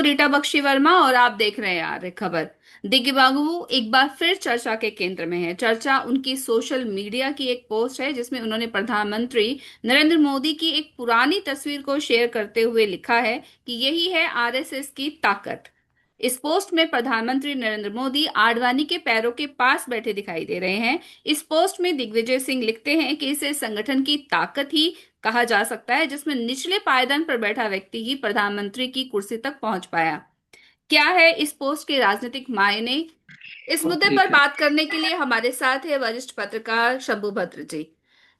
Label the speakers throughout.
Speaker 1: रीटा बख्शी वर्मा और आप देख रहे हैं आर्य खबर। दिग्गी बाबू एक बार फिर चर्चा के केंद्र में है। चर्चा उनकी सोशल मीडिया की एक पोस्ट है जिसमें उन्होंने प्रधानमंत्री नरेंद्र मोदी की एक पुरानी तस्वीर को शेयर करते हुए लिखा है कि यही है आरएसएस की ताकत। इस पोस्ट में प्रधानमंत्री नरेंद्र मोदी आडवाणी के पैरों के पास बैठे दिखाई दे रहे हैं। इस पोस्ट में दिग्विजय सिंह लिखते हैं कि इसे संगठन की ताकत ही कहा जा सकता है, जिसमें निचले पायदान पर बैठा व्यक्ति ही प्रधानमंत्री की कुर्सी तक पहुंच पाया। क्या है इस पोस्ट के राजनीतिक मायने? इस मुद्दे पर
Speaker 2: ठीक है।
Speaker 1: बात करने के लिए हमारे साथ है वरिष्ठ पत्रकार शंभू भद्र जी।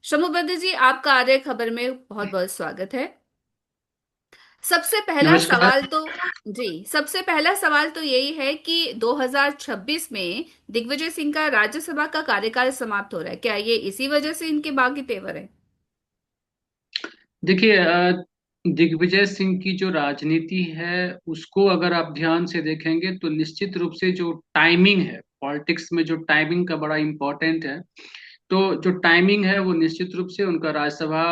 Speaker 1: शंभू भद्र जी, आपका आर्य खबर में बहुत बहुत स्वागत है। सबसे पहला
Speaker 2: नमस्कार।
Speaker 1: सवाल तो जी, सबसे पहला सवाल तो यही है कि 2026 में दिग्विजय सिंह का राज्यसभा का कार्यकाल समाप्त हो रहा है। क्या ये इसी वजह से इनके बागी तेवर है?
Speaker 2: देखिए, दिग्विजय सिंह की जो राजनीति है उसको अगर आप ध्यान से देखेंगे तो निश्चित रूप से जो टाइमिंग है, पॉलिटिक्स में जो टाइमिंग का बड़ा इम्पोर्टेंट है। तो जो टाइमिंग है वो निश्चित रूप से उनका राज्यसभा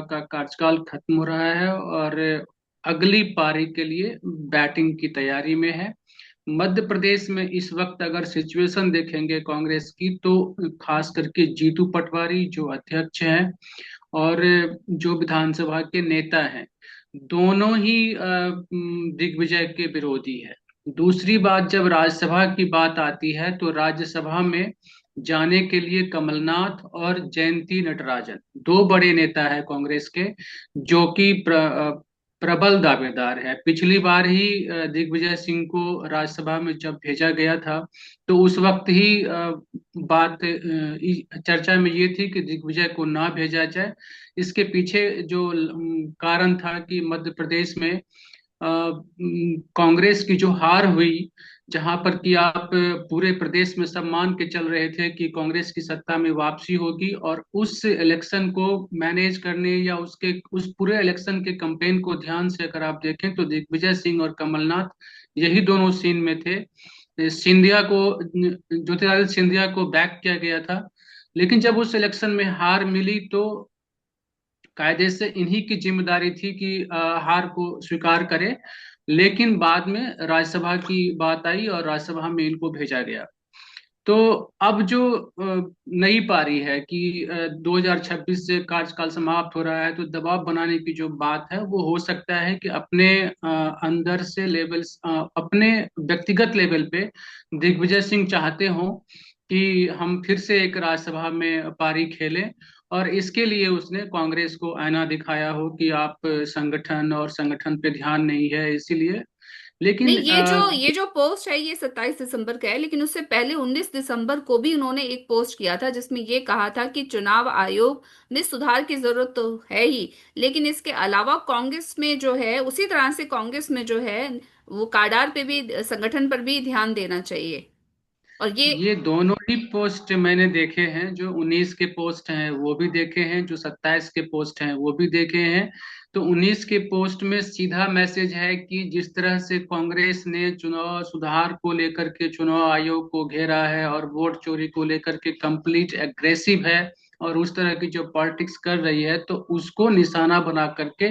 Speaker 2: का कार्यकाल खत्म हो रहा है और अगली पारी के लिए बैटिंग की तैयारी में है। मध्य प्रदेश में इस वक्त अगर सिचुएशन देखेंगे कांग्रेस की तो खास करके जीतू पटवारी जो अध्यक्ष हैं और जो विधानसभा के नेता हैं, दोनों ही दिग्विजय के विरोधी है। दूसरी बात, जब राज्यसभा की बात आती है तो राज्यसभा में जाने के लिए कमलनाथ और जयंती नटराजन दो बड़े नेता है कांग्रेस के, जो कि प्रबल दावेदार है। पिछली बार ही दिग्विजय सिंह को राज्यसभा में जब भेजा गया था तो उस वक्त ही बात चर्चा में ये थी कि दिग्विजय को ना भेजा जाए। इसके पीछे जो कारण था कि मध्य प्रदेश में कांग्रेस की जो हार हुई, जहां पर कि आप पूरे प्रदेश में सब मान के चल रहे थे कि कांग्रेस की सत्ता में वापसी होगी, और उस इलेक्शन को मैनेज करने या उसके उस पूरे इलेक्शन के कैंपेन को ध्यान से अगर आप देखें तो दिग्विजय सिंह और कमलनाथ यही दोनों सीन में थे। सिंधिया को, ज्योतिरादित्य सिंधिया को बैक किया गया था, लेकिन जब उस इलेक्शन में हार मिली तो कायदे से इन्हीं की जिम्मेदारी थी कि हार को स्वीकार करें। लेकिन बाद में राज्यसभा की बात आई और राज्यसभा में इनको भेजा गया। तो अब जो नई पारी है कि 2026 से कार्यकाल समाप्त हो रहा है, तो दबाव बनाने की जो बात है वो हो सकता है कि अपने अंदर से लेवल, अपने व्यक्तिगत लेवल पे दिग्विजय सिंह चाहते हो कि हम फिर से एक राज्यसभा में पारी खेलें, और इसके लिए उसने कांग्रेस को आईना दिखाया हो कि आप संगठन और संगठन पे ध्यान नहीं है इसीलिए।
Speaker 1: नहीं,
Speaker 2: लेकिन
Speaker 1: ये जो पोस्ट है ये 27 दिसंबर का है, लेकिन उससे पहले 19 दिसंबर को भी उन्होंने एक पोस्ट किया था जिसमें ये कहा था कि चुनाव आयोग में सुधार की जरूरत तो है ही, लेकिन इसके अलावा कांग्रेस में जो है, उसी तरह से कांग्रेस में जो है वो काडार पे भी, संगठन पर भी ध्यान देना चाहिए। और ये
Speaker 2: ये दोनों ही पोस्ट मैंने देखे हैं, जो 19 के पोस्ट हैं वो भी देखे हैं, जो 27 के पोस्ट हैं वो भी देखे हैं। तो 19 के पोस्ट में सीधा मैसेज है कि जिस तरह से कांग्रेस ने चुनाव सुधार को लेकर के चुनाव आयोग को घेरा है और वोट चोरी को लेकर के कंप्लीट एग्रेसिव है और उस तरह की जो पॉलिटिक्स कर रही है, तो उसको निशाना बना करके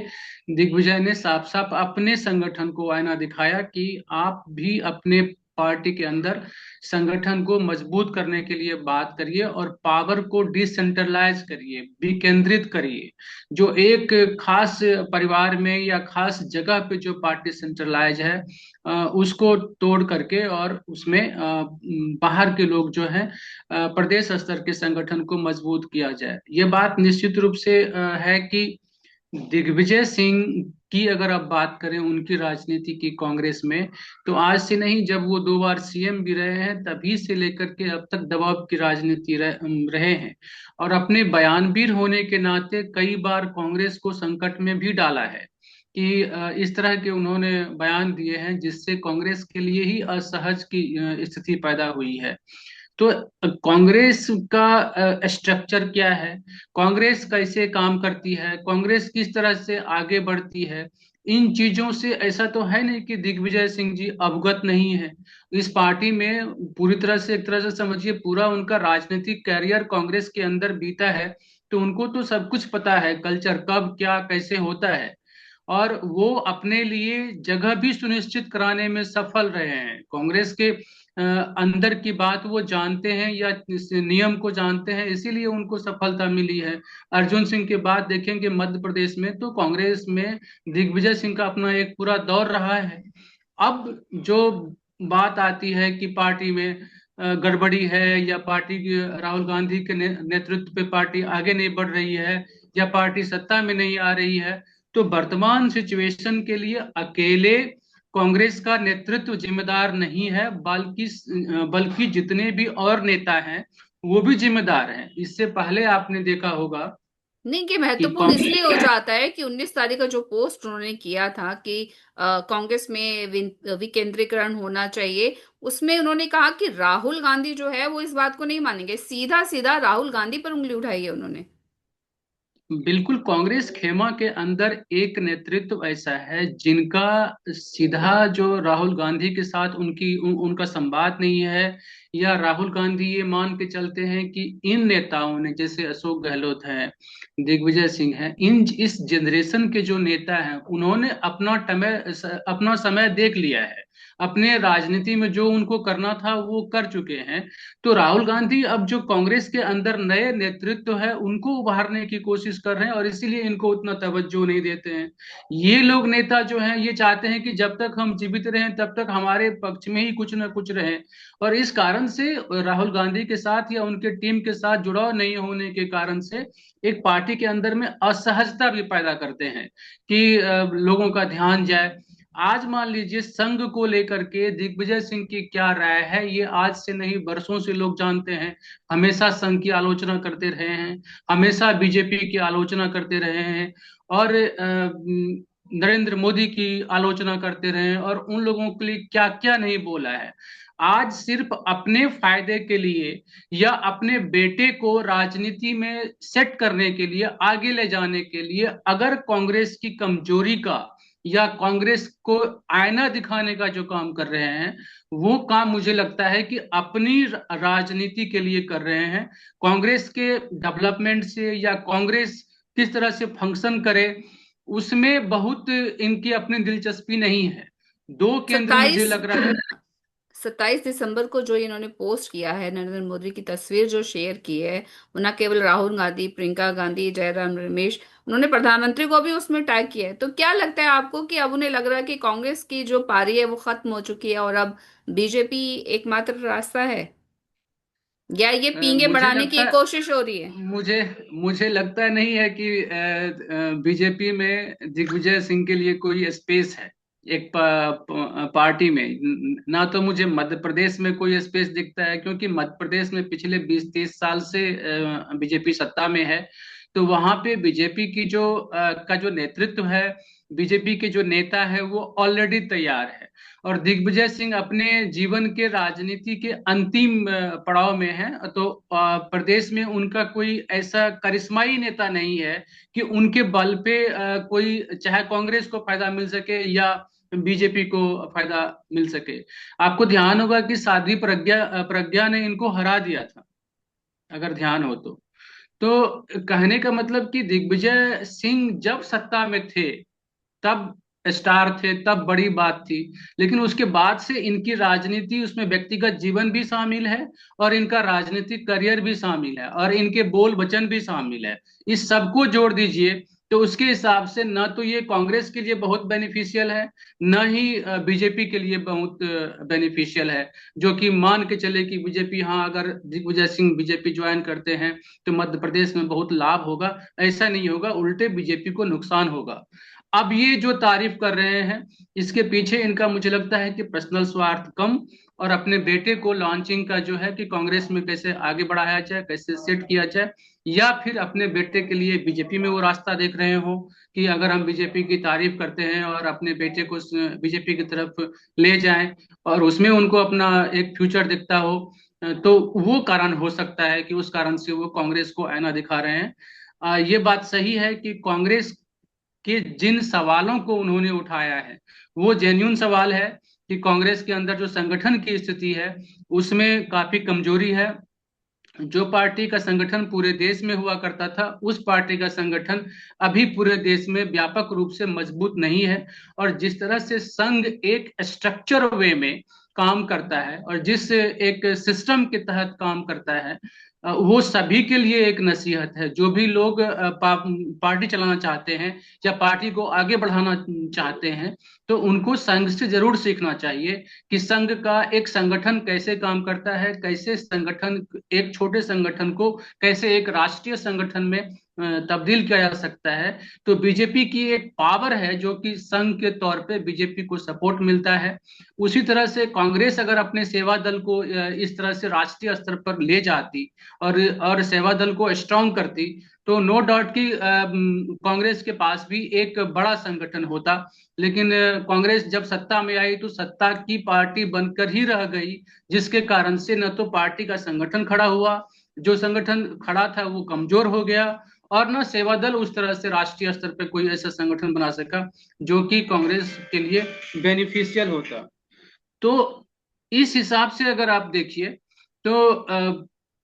Speaker 2: दिग्विजय ने साफ साफ अपने संगठन को आईना दिखाया कि आप भी अपने पार्टी के अंदर संगठन को मजबूत करने के लिए बात करिए और पावर को डिसेंट्रलाइज करिए, विकेंद्रित करिए। जो एक खास परिवार में या खास जगह पे जो पार्टी सेंट्रलाइज है, उसको तोड़ करके और उसमें बाहर के लोग जो हैं, प्रदेश स्तर के संगठन को मजबूत किया जाए। ये बात निश्चित रूप से है कि दिग्विजय सिंह की अगर आप बात करें उनकी राजनीति की कांग्रेस में, तो आज से नहीं, जब वो 2 बार सीएम भी रहे हैं तभी से लेकर के अब तक दबाव की राजनीति रहे हैं, और अपने बयानवीर होने के नाते कई बार कांग्रेस को संकट में भी डाला है कि इस तरह के उन्होंने बयान दिए हैं जिससे कांग्रेस के लिए ही असहज की स्थिति पैदा हुई है। तो कांग्रेस का स्ट्रक्चर क्या है, कांग्रेस कैसे काम करती है, कांग्रेस किस तरह से आगे बढ़ती है, इन चीजों से ऐसा तो है नहीं कि दिग्विजय सिंह जी अवगत नहीं है। इस पार्टी में पूरी तरह से, एक तरह से समझिए, पूरा उनका राजनीतिक कैरियर कांग्रेस के अंदर बीता है, तो उनको तो सब कुछ पता है, कल्चर कब क्या कैसे होता है। और वो अपने लिए जगह भी सुनिश्चित कराने में सफल रहे हैं। कांग्रेस के अंदर की बात वो जानते हैं या इस नियम को जानते हैं, इसीलिए उनको सफलता मिली है। अर्जुन सिंह के बाद देखेंगे मध्य प्रदेश में तो कांग्रेस में दिग्विजय सिंह का अपना एक पूरा दौर रहा है। अब जो बात आती है कि पार्टी में गड़बड़ी है, या पार्टी की राहुल गांधी के नेतृत्व पे पार्टी आगे नहीं बढ़ रही है, या पार्टी सत्ता में नहीं आ रही है, तो वर्तमान सिचुएशन के लिए अकेले कांग्रेस का नेतृत्व जिम्मेदार नहीं है, बल्कि बल्कि जितने भी और नेता हैं वो भी जिम्मेदार हैं। इससे पहले आपने देखा होगा
Speaker 1: नहीं, कि
Speaker 2: कि
Speaker 1: महत्वपूर्ण इसलिए हो जाता है कि 19 तारीख का जो पोस्ट उन्होंने किया था कि कांग्रेस में विकेंद्रीकरण होना चाहिए, उसमें उन्होंने कहा कि राहुल गांधी जो है वो इस बात को नहीं मानेंगे। सीधा सीधा राहुल गांधी पर उंगली उठाई है उन्होंने।
Speaker 2: बिल्कुल, कांग्रेस खेमा के अंदर एक नेतृत्व ऐसा है जिनका सीधा जो राहुल गांधी के साथ उनका संवाद नहीं है, या राहुल गांधी ये मान के चलते हैं कि इन नेताओं ने, जैसे अशोक गहलोत है, दिग्विजय सिंह है, इन इस जनरेशन के जो नेता हैं उन्होंने अपना समय देख लिया है। अपने राजनीति में जो उनको करना था वो कर चुके हैं। तो राहुल गांधी अब जो कांग्रेस के अंदर नए नेतृत्व है उनको उभारने की कोशिश कर रहे हैं, और इसीलिए इनको उतना तवज्जो नहीं देते हैं। ये लोग नेता जो हैं ये चाहते हैं कि जब तक हम जीवित रहें तब तक हमारे पक्ष में ही कुछ ना कुछ रहे, और इस कारण से राहुल गांधी के साथ या उनके टीम के साथ जुड़ाव नहीं होने के कारण से एक पार्टी के अंदर में असहजता भी पैदा करते हैं कि लोगों का ध्यान जाए। आज मान लीजिए संघ को लेकर के दिग्विजय सिंह की क्या राय है, ये आज से नहीं बरसों से लोग जानते हैं। हमेशा संघ की आलोचना करते रहे हैं, हमेशा बीजेपी की आलोचना करते रहे हैं, और नरेंद्र मोदी की आलोचना करते रहे हैं, और उन लोगों के लिए क्या क्या नहीं बोला है। आज सिर्फ अपने फायदे के लिए या अपने बेटे को राजनीति में सेट करने के लिए, आगे ले जाने के लिए, अगर कांग्रेस की कमजोरी का या कांग्रेस को आईना दिखाने का जो काम कर रहे हैं, वो काम मुझे लगता है कि अपनी राजनीति के लिए कर रहे हैं। कांग्रेस के डेवलपमेंट से या कांग्रेस किस तरह से फंक्शन करे उसमें बहुत इनकी अपनी दिलचस्पी नहीं है। दो केंद्र मुझे
Speaker 1: सत्ताईस
Speaker 2: लग रहा है।
Speaker 1: 27 दिसंबर को जो इन्होंने पोस्ट किया है, नरेंद्र मोदी की तस्वीर जो शेयर की है, वो न केवल राहुल गांधी, प्रियंका गांधी, जयराम रमेश, उन्होंने प्रधानमंत्री को भी उसमें टैग किया है। तो क्या लगता है आपको कि अब उन्हें लग रहा है कि कांग्रेस की जो पारी है वो खत्म हो चुकी है और अब बीजेपी एकमात्र रास्ता है, या ये पींगे
Speaker 2: मुझे
Speaker 1: बढ़ाने
Speaker 2: लगता
Speaker 1: की
Speaker 2: है
Speaker 1: कोशिश हो रही है?
Speaker 2: मुझे मुझे लगता नहीं है कि बीजेपी में दिग्विजय सिंह के लिए कोई स्पेस है एक पार्टी में। ना तो मुझे मध्य प्रदेश में कोई स्पेस दिखता है, क्योंकि मध्य प्रदेश में पिछले 20-30 साल से बीजेपी सत्ता में है। तो वहां पे बीजेपी की का जो नेतृत्व है, बीजेपी के जो नेता है वो ऑलरेडी तैयार है, और दिग्विजय सिंह अपने जीवन के राजनीति के अंतिम पड़ाव में है। तो प्रदेश में उनका कोई ऐसा करिश्माई नेता नहीं है कि उनके बल पे कोई, चाहे कांग्रेस को फायदा मिल सके या बीजेपी को फायदा मिल सके। आपको ध्यान होगा कि साध्वी प्रज्ञा ने इनको हरा दिया था, अगर ध्यान हो तो कहने का मतलब कि दिग्विजय सिंह जब सत्ता में थे तब स्टार थे, तब बड़ी बात थी। लेकिन उसके बाद से इनकी राजनीति, उसमें व्यक्तिगत जीवन भी शामिल है, और इनका राजनीतिक करियर भी शामिल है, और इनके बोल वचन भी शामिल है। इस सबको जोड़ दीजिए तो उसके हिसाब से न तो ये कांग्रेस के लिए बहुत बेनिफिशियल है, न ही बीजेपी के लिए बहुत बेनिफिशियल है। जो कि मान के चले कि बीजेपी, हाँ, अगर दिग्विजय सिंह बीजेपी ज्वाइन करते हैं तो मध्य प्रदेश में बहुत लाभ होगा, ऐसा नहीं होगा, उल्टे बीजेपी को नुकसान होगा। अब ये जो तारीफ कर रहे हैं, इसके पीछे इनका मुझे लगता है कि पर्सनल स्वार्थ कम, और अपने बेटे को लॉन्चिंग का जो है कि कांग्रेस में कैसे आगे बढ़ाया जाए, कैसे सेट किया जाए, या फिर अपने बेटे के लिए बीजेपी में वो रास्ता देख रहे हो कि अगर हम बीजेपी की तारीफ करते हैं और अपने बेटे को बीजेपी की तरफ ले जाएं, और उसमें उनको अपना एक फ्यूचर दिखता हो, तो वो कारण हो सकता है कि उस कारण से वो कांग्रेस को आईना दिखा रहे हैं। ये बात सही है कि कांग्रेस कि जिन सवालों को उन्होंने उठाया है वो जेन्युइन सवाल है, कि कांग्रेस के अंदर जो संगठन की स्थिति है उसमें काफी कमजोरी है। जो पार्टी का संगठन पूरे देश में हुआ करता था, उस पार्टी का संगठन अभी पूरे देश में व्यापक रूप से मजबूत नहीं है। और जिस तरह से संघ एक स्ट्रक्चर वे में काम करता है और जिस एक सिस्टम के तहत काम करता है, वो सभी के लिए एक नसीहत है। जो भी लोग पार्टी चलाना चाहते हैं या पार्टी को आगे बढ़ाना चाहते हैं, तो उनको संघ से जरूर सीखना चाहिए कि संघ का एक संगठन कैसे काम करता है, कैसे संगठन, एक छोटे संगठन को कैसे एक राष्ट्रीय संगठन में तब्दील किया जा सकता है। तो बीजेपी की एक पावर है जो कि संघ के तौर पे बीजेपी को सपोर्ट मिलता है। उसी तरह से कांग्रेस अगर अपने सेवा दल को इस तरह से राष्ट्रीय स्तर पर ले जाती और सेवा दल को स्ट्रांग करती, तो नो डाउट कि कांग्रेस के पास भी एक बड़ा संगठन होता। लेकिन कांग्रेस जब सत्ता में आई तो सत्ता की पार्टी बनकर ही रह गई, जिसके कारण से न तो पार्टी का संगठन खड़ा हुआ, जो संगठन खड़ा था वो कमजोर हो गया, और न सेवा दल उस तरह से राष्ट्रीय स्तर पर कोई ऐसा संगठन बना सका जो कि कांग्रेस के लिए बेनिफिशियल होता। तो इस हिसाब से अगर आप देखिए, तो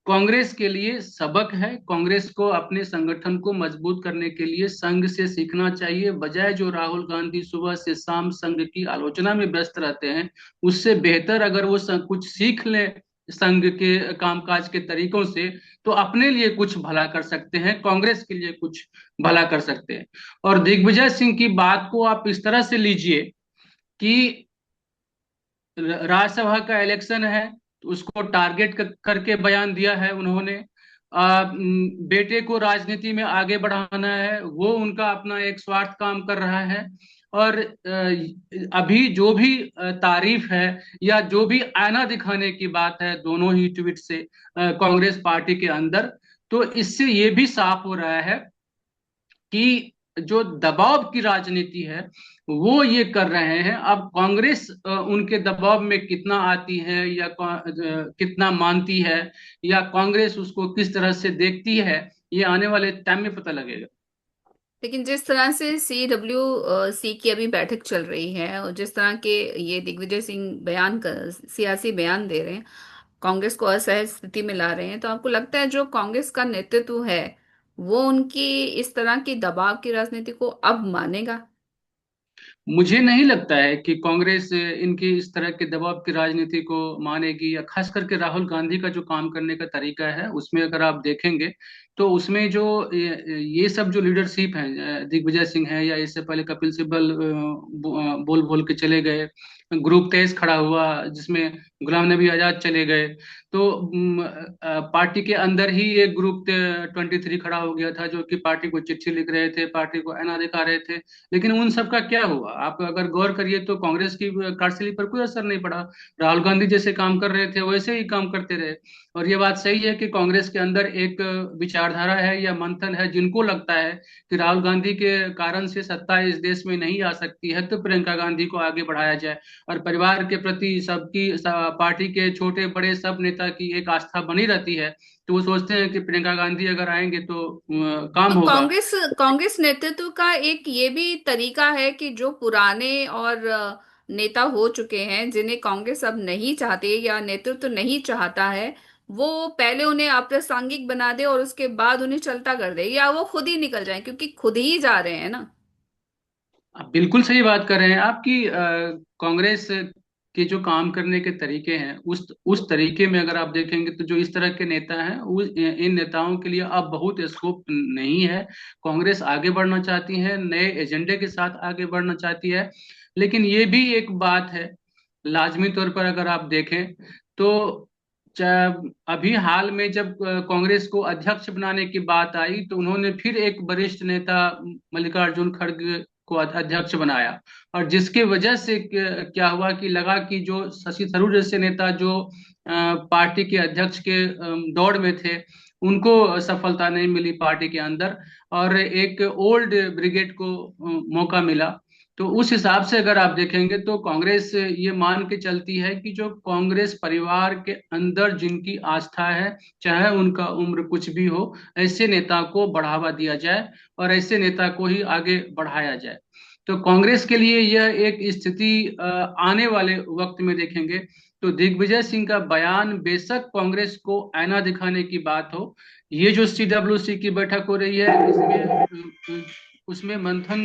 Speaker 2: कांग्रेस के लिए सबक है। कांग्रेस को अपने संगठन को मजबूत करने के लिए संघ से सीखना चाहिए, बजाय जो राहुल गांधी सुबह से शाम संघ की आलोचना में व्यस्त रहते हैं, उससे बेहतर अगर वो कुछ सीख ले संघ के कामकाज के तरीकों से, तो अपने लिए कुछ भला कर सकते हैं, कांग्रेस के लिए कुछ भला कर सकते हैं। और दिग्विजय सिंह की बात को आप इस तरह से लीजिए कि राज्यसभा का इलेक्शन है, तो उसको टारगेट करके बयान दिया है उन्होंने। बेटे को राजनीति में आगे बढ़ाना है, वो उनका अपना एक स्वार्थ काम कर रहा है। और अभी जो भी तारीफ है या जो भी आईना दिखाने की बात है दोनों ही ट्वीट से कांग्रेस पार्टी के अंदर, तो इससे ये भी साफ हो रहा है कि जो दबाव की राजनीति है वो ये कर रहे हैं। अब कांग्रेस उनके दबाव में कितना आती है या कितना मानती है, या कांग्रेस उसको किस तरह से देखती है, ये आने वाले टाइम में पता लगेगा।
Speaker 1: लेकिन जिस तरह से सी की अभी बैठक चल रही है और जिस तरह के ये दिग्विजय सिंह सियासी बयान दे रहे हैं, कांग्रेस को असहज स्थिति में ला रहे हैं, तो आपको लगता है जो कांग्रेस का नेतृत्व है वो उनकी इस तरह की दबाव की राजनीति को अब मानेगा?
Speaker 2: मुझे नहीं लगता है कि कांग्रेस इनकी इस तरह के दबाव की राजनीति को मानेगी, या खास करके राहुल गांधी का जो काम करने का तरीका है उसमें अगर आप देखेंगे, तो उसमें जो ये सब जो लीडरशिप है, दिग्विजय सिंह है या इससे पहले कपिल सिब्बल बोल बोल के चले गए, ग्रुप तेज खड़ा हुआ जिसमें गुलाम नबी आजाद चले गए, तो पार्टी के अंदर ही एक ग्रुप 23 खड़ा हो गया था जो कि पार्टी को चिट्ठी लिख रहे थे, पार्टी को ऐना दिखा रहे थे। लेकिन उन सब का क्या हुआ, आप अगर गौर करिए तो कांग्रेस की कार्यशैली पर कोई असर नहीं पड़ा। राहुल गांधी जैसे काम कर रहे थे वैसे ही काम करते रहे। और ये बात सही है कि कांग्रेस के अंदर एक विचारधारा है या मंथन है, जिनको लगता है कि राहुल गांधी के कारण से सत्ता इस देश में नहीं आ सकती है, तो प्रियंका गांधी को आगे बढ़ाया जाए। और परिवार के प्रति सबकी पार्टी के छोटे बड़े सब नेता की एक आस्था बनी रहती है, तो वो सोचते हैं कि प्रियंका गांधी अगर आएंगे तो काम
Speaker 1: तो
Speaker 2: होगा।
Speaker 1: कांग्रेस नेतृत्व का एक ये भी तरीका है कि जो पुराने और नेता हो चुके हैं जिन्हें कांग्रेस अब नहीं चाहती या नेतृत्व नहीं चाहता है, वो पहले उन्हें अप्रासंगिक बना दे और उसके बाद उन्हें चलता कर दे, या वो खुद ही निकल जाए, क्योंकि खुद ही जा रहे हैं ना।
Speaker 2: आप बिल्कुल सही बात कर रहे हैं। आपकी कांग्रेस के जो काम करने के तरीके हैं, उस तरीके में अगर आप देखेंगे तो जो इस तरह के नेता हैं, इन नेताओं के लिए अब बहुत स्कोप नहीं है। कांग्रेस आगे बढ़ना चाहती है, नए एजेंडे के साथ आगे बढ़ना चाहती है। लेकिन ये भी एक बात है, लाजमी तौर पर अगर आप देखें तो अभी हाल में जब कांग्रेस को अध्यक्ष बनाने की बात आई, तो उन्होंने फिर एक वरिष्ठ नेता मल्लिकार्जुन खड़गे को अध्यक्ष बनाया। और जिसके वजह से क्या हुआ कि लगा कि जो शशि थरूर जैसे नेता जो पार्टी के अध्यक्ष के दौड़ में थे, उनको सफलता नहीं मिली पार्टी के अंदर, और एक ओल्ड ब्रिगेड को मौका मिला। तो उस हिसाब से अगर आप देखेंगे तो कांग्रेस ये मान के चलती है कि जो कांग्रेस परिवार के अंदर जिनकी आस्था है, चाहे उनका उम्र कुछ भी हो, ऐसे नेता को बढ़ावा दिया जाए और ऐसे नेता को ही आगे बढ़ाया जाए। तो कांग्रेस के लिए यह एक स्थिति आने वाले वक्त में देखेंगे तो दिग्विजय सिंह का बयान बेशक कांग्रेस को आईना दिखाने की बात हो, ये जो सीडब्ल्यूसी की बैठक हो रही है इसमें उसमें मंथन,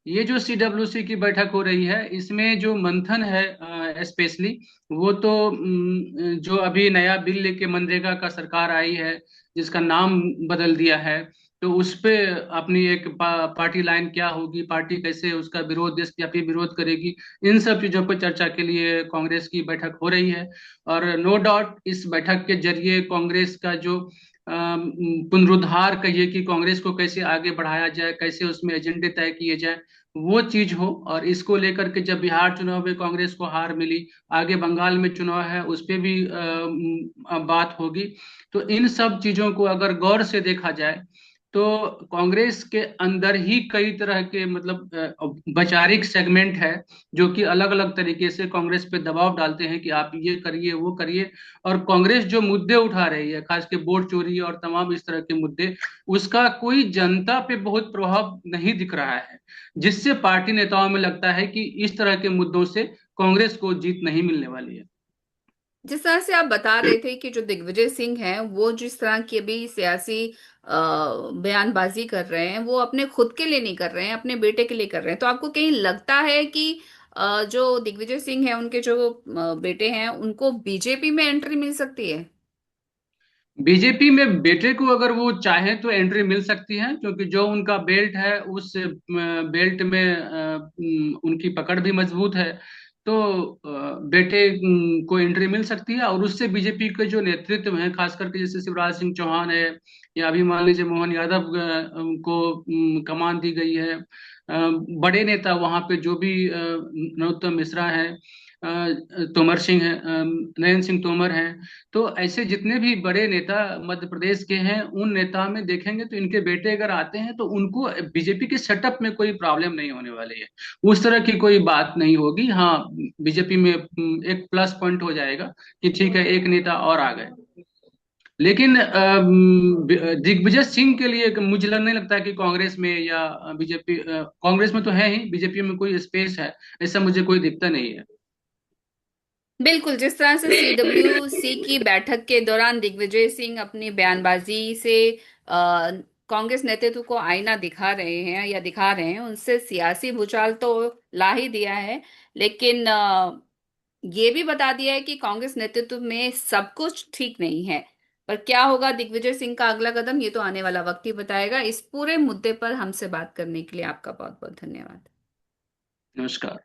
Speaker 2: ये जो सीडब्ल्यूसी की बैठक हो रही है इसमें जो मंथन है स्पेशली, वो तो जो अभी नया बिल लेके मनरेगा का सरकार आई है जिसका नाम बदल दिया है, तो उस पे अपनी एक पार्टी लाइन क्या होगी, पार्टी कैसे उसका विरोध, देशव्यापी विरोध करेगी, इन सब चीजों पर चर्चा के लिए कांग्रेस की बैठक हो रही है। और नो डाउट इस बैठक के जरिए कांग्रेस का जो पुनरुद्धार कहिए कि कांग्रेस को कैसे आगे बढ़ाया जाए, कैसे उसमें एजेंडे तय किए जाए, वो चीज हो। और इसको लेकर के जब बिहार चुनाव में कांग्रेस को हार मिली, आगे बंगाल में चुनाव है उस पे भी बात होगी। तो इन सब चीजों को अगर गौर से देखा जाए तो कांग्रेस के अंदर ही कई तरह के मतलब वैचारिक सेगमेंट है जो कि अलग अलग तरीके से कांग्रेस पे दबाव डालते हैं कि आप ये करिए वो करिए। और कांग्रेस जो मुद्दे उठा रही है, खास के वोट चोरी और तमाम इस तरह के मुद्दे, उसका कोई जनता पे बहुत प्रभाव नहीं दिख रहा है, जिससे पार्टी नेताओं में लगता है कि इस तरह के मुद्दों से कांग्रेस को जीत नहीं मिलने वाली है।
Speaker 1: जिस तरह से आप बता रहे थे कि जो दिग्विजय सिंह हैं वो जिस तरह की अभी सियासी बयानबाजी कर रहे हैं, वो अपने खुद के लिए नहीं कर रहे हैं, अपने बेटे के लिए कर रहे हैं। तो आपको कहीं लगता है कि जो दिग्विजय सिंह हैं उनके जो बेटे हैं उनको बीजेपी में एंट्री मिल सकती है?
Speaker 2: बीजेपी में बेटे को अगर वो चाहे तो एंट्री मिल सकती है, क्योंकि जो उनका बेल्ट है उस बेल्ट में उनकी पकड़ भी मजबूत है। तो बेटे को एंट्री मिल सकती है, और उससे बीजेपी के जो नेतृत्व है, खास करके जैसे शिवराज सिंह चौहान है, या अभी मान लीजिए मोहन यादव को कमान दी गई है। बड़े नेता वहां पे जो भी नरोत्तम मिश्रा है, तोमर सिंह है, नरेंद्र सिंह तोमर हैं, तो ऐसे जितने भी बड़े नेता मध्य प्रदेश के हैं उन नेता में देखेंगे तो इनके बेटे अगर आते हैं तो उनको बीजेपी के सेटअप में कोई प्रॉब्लम नहीं होने वाली है, उस तरह की कोई बात नहीं होगी। हाँ, बीजेपी में एक प्लस पॉइंट हो जाएगा कि ठीक है एक नेता और आ गए। लेकिन दिग्विजय सिंह के लिए मुझे नहीं लगता कि कांग्रेस में या बीजेपी, कांग्रेस में तो है ही, बीजेपी में कोई स्पेस है, ऐसा मुझे कोई दिखता नहीं है।
Speaker 1: बिल्कुल, जिस तरह से सीडब्ल्यूसी की बैठक के दौरान दिग्विजय सिंह अपनी बयानबाजी से कांग्रेस नेतृत्व को आईना दिखा रहे हैं या दिखा रहे हैं, उनसे सियासी भूचाल तो ला ही दिया है। लेकिन ये भी बता दिया है कि कांग्रेस नेतृत्व में सब कुछ ठीक नहीं है। पर क्या होगा दिग्विजय सिंह का अगला कदम, ये तो आने वाला वक्त ही बताएगा। इस पूरे मुद्दे पर हमसे बात करने के लिए आपका बहुत बहुत धन्यवाद।
Speaker 2: नमस्कार।